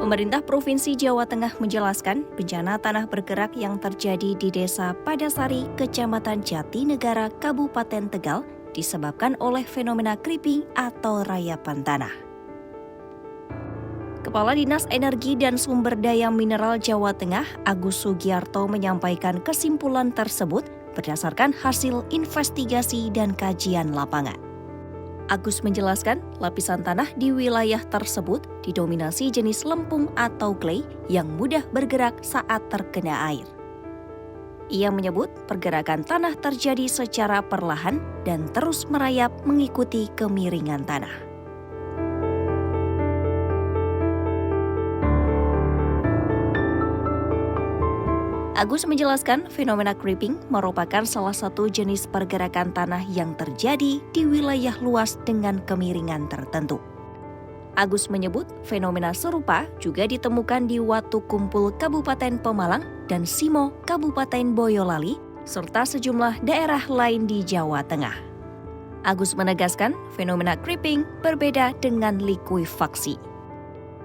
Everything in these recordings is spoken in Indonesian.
Pemerintah Provinsi Jawa Tengah menjelaskan bencana tanah bergerak yang terjadi di Desa Padasari, Kecamatan Jatinegara, Kabupaten Tegal disebabkan oleh fenomena creeping atau rayapan tanah. Kepala Dinas Energi dan Sumber Daya Mineral Jawa Tengah, Agus Sugiarto, menyampaikan kesimpulan tersebut berdasarkan hasil investigasi dan kajian lapangan. Agus menjelaskan, lapisan tanah di wilayah tersebut didominasi jenis lempung atau clay yang mudah bergerak saat terkena air. Ia menyebut pergerakan tanah terjadi secara perlahan dan terus merayap mengikuti kemiringan tanah. Agus menjelaskan fenomena creeping merupakan salah satu jenis pergerakan tanah yang terjadi di wilayah luas dengan kemiringan tertentu. Agus menyebut fenomena serupa juga ditemukan di Watu Kumpul Kabupaten Pemalang dan Simo Kabupaten Boyolali, serta sejumlah daerah lain di Jawa Tengah. Agus menegaskan fenomena creeping berbeda dengan likuifaksi.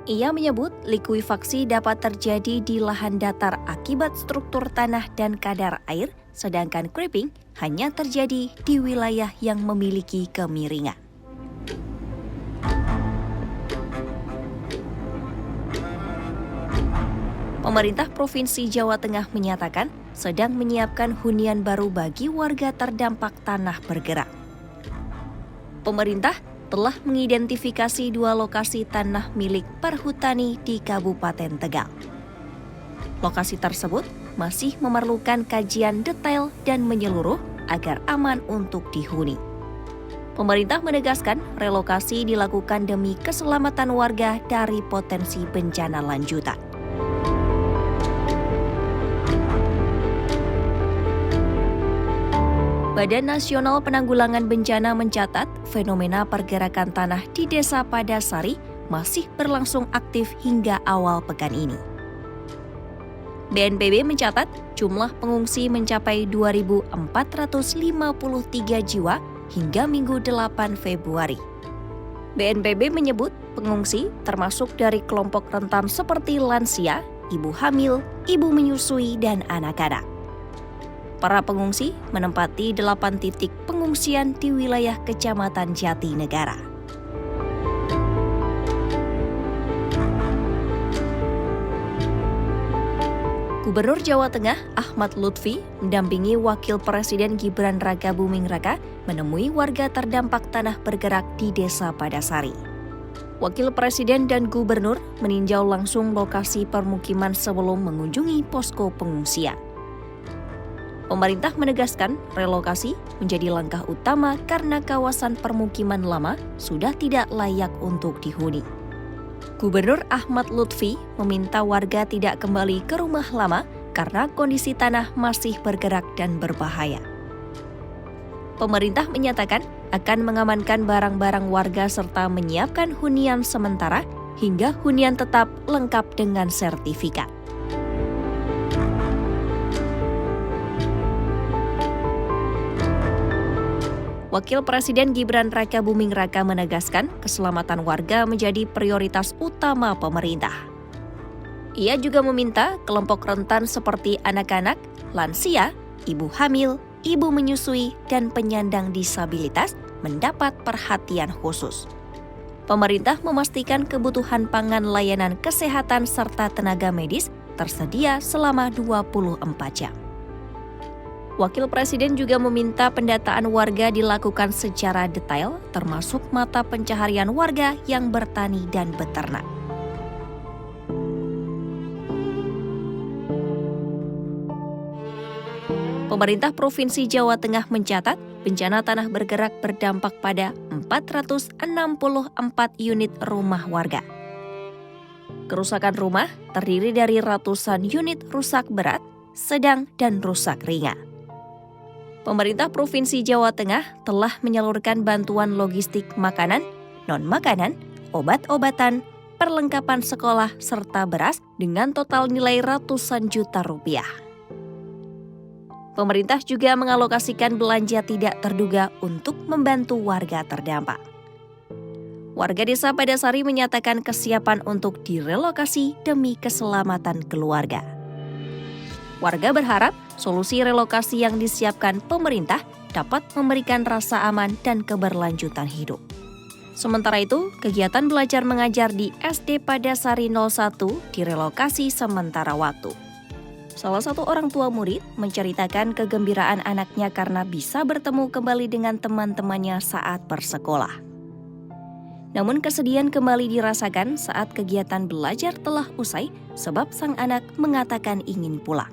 Ia menyebut likuifaksi dapat terjadi di lahan datar akibat struktur tanah dan kadar air, sedangkan creeping hanya terjadi di wilayah yang memiliki kemiringan. Pemerintah Provinsi Jawa Tengah menyatakan sedang menyiapkan hunian baru bagi warga terdampak tanah bergerak. Pemerintah telah mengidentifikasi 2 lokasi tanah milik perhutani di Kabupaten Tegal. Lokasi tersebut masih memerlukan kajian detail dan menyeluruh agar aman untuk dihuni. Pemerintah menegaskan relokasi dilakukan demi keselamatan warga dari potensi bencana lanjutan. Badan Nasional Penanggulangan Bencana mencatat fenomena pergerakan tanah di Desa Padasari masih berlangsung aktif hingga awal pekan ini. BNPB mencatat jumlah pengungsi mencapai 2.453 jiwa hingga Minggu 8 Februari. BNPB menyebut pengungsi termasuk dari kelompok rentan seperti lansia, ibu hamil, ibu menyusui, dan anak-anak. Para pengungsi menempati 8 titik pengungsian di wilayah Kecamatan Jatinegara. Gubernur Jawa Tengah Ahmad Lutfi mendampingi Wakil Presiden Gibran Rakabuming Raka menemui warga terdampak tanah bergerak di Desa Padasari. Wakil Presiden dan Gubernur meninjau langsung lokasi permukiman sebelum mengunjungi posko pengungsian. Pemerintah menegaskan relokasi menjadi langkah utama karena kawasan permukiman lama sudah tidak layak untuk dihuni. Gubernur Ahmad Lutfi meminta warga tidak kembali ke rumah lama karena kondisi tanah masih bergerak dan berbahaya. Pemerintah menyatakan akan mengamankan barang-barang warga serta menyiapkan hunian sementara hingga hunian tetap lengkap dengan sertifikat. Wakil Presiden Gibran Rakabuming Raka menegaskan keselamatan warga menjadi prioritas utama pemerintah. Ia juga meminta kelompok rentan seperti anak-anak, lansia, ibu hamil, ibu menyusui, dan penyandang disabilitas mendapat perhatian khusus. Pemerintah memastikan kebutuhan pangan, layanan kesehatan, serta tenaga medis tersedia selama 24 jam. Wakil Presiden juga meminta pendataan warga dilakukan secara detail, termasuk mata pencaharian warga yang bertani dan beternak. Pemerintah Provinsi Jawa Tengah mencatat bencana tanah bergerak berdampak pada 464 unit rumah warga. Kerusakan rumah terdiri dari ratusan unit rusak berat, sedang, dan rusak ringan. Pemerintah Provinsi Jawa Tengah telah menyalurkan bantuan logistik makanan, non-makanan, obat-obatan, perlengkapan sekolah, serta beras dengan total nilai ratusan juta rupiah. Pemerintah juga mengalokasikan belanja tidak terduga untuk membantu warga terdampak. Warga desa Padasari menyatakan kesiapan untuk direlokasi demi keselamatan keluarga. Warga berharap solusi relokasi yang disiapkan pemerintah dapat memberikan rasa aman dan keberlanjutan hidup. Sementara itu, kegiatan belajar mengajar di SD Padasari 01 direlokasi sementara waktu. Salah satu orang tua murid menceritakan kegembiraan anaknya karena bisa bertemu kembali dengan teman-temannya saat bersekolah. Namun kesedihan kembali dirasakan saat kegiatan belajar telah usai sebab sang anak mengatakan ingin pulang.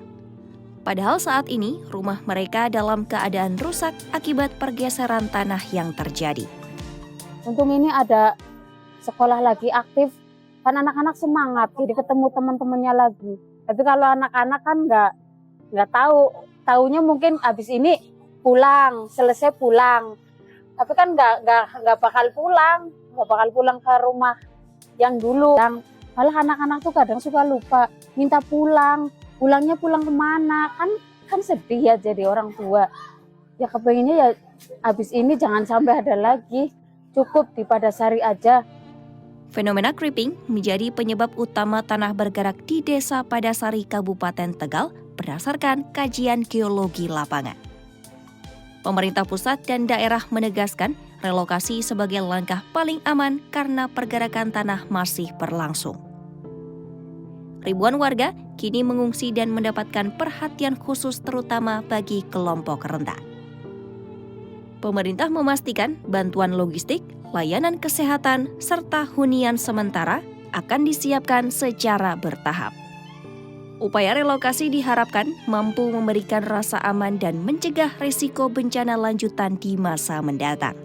Padahal saat ini rumah mereka dalam keadaan rusak akibat pergeseran tanah yang terjadi. Untung ini ada sekolah lagi aktif, kan anak-anak semangat, jadi ketemu teman-temannya lagi. Tapi kalau anak-anak kan nggak taunya mungkin habis ini pulang, selesai pulang. Tapi kan nggak bakal pulang ke rumah yang dulu. Yang malah anak-anak tuh kadang suka lupa minta pulangnya pulang kemana, kan sedih ya jadi orang tua. Ya kepengennya ya habis ini jangan sampai ada lagi, cukup di Padasari aja. Fenomena creeping menjadi penyebab utama tanah bergerak di Desa Padasari, Kabupaten Tegal berdasarkan kajian geologi lapangan. Pemerintah pusat dan daerah menegaskan relokasi sebagai langkah paling aman karena pergerakan tanah masih berlangsung. Ribuan warga kini mengungsi dan mendapatkan perhatian khusus terutama bagi kelompok rentan. Pemerintah memastikan bantuan logistik, layanan kesehatan, serta hunian sementara akan disiapkan secara bertahap. Upaya relokasi diharapkan mampu memberikan rasa aman dan mencegah risiko bencana lanjutan di masa mendatang.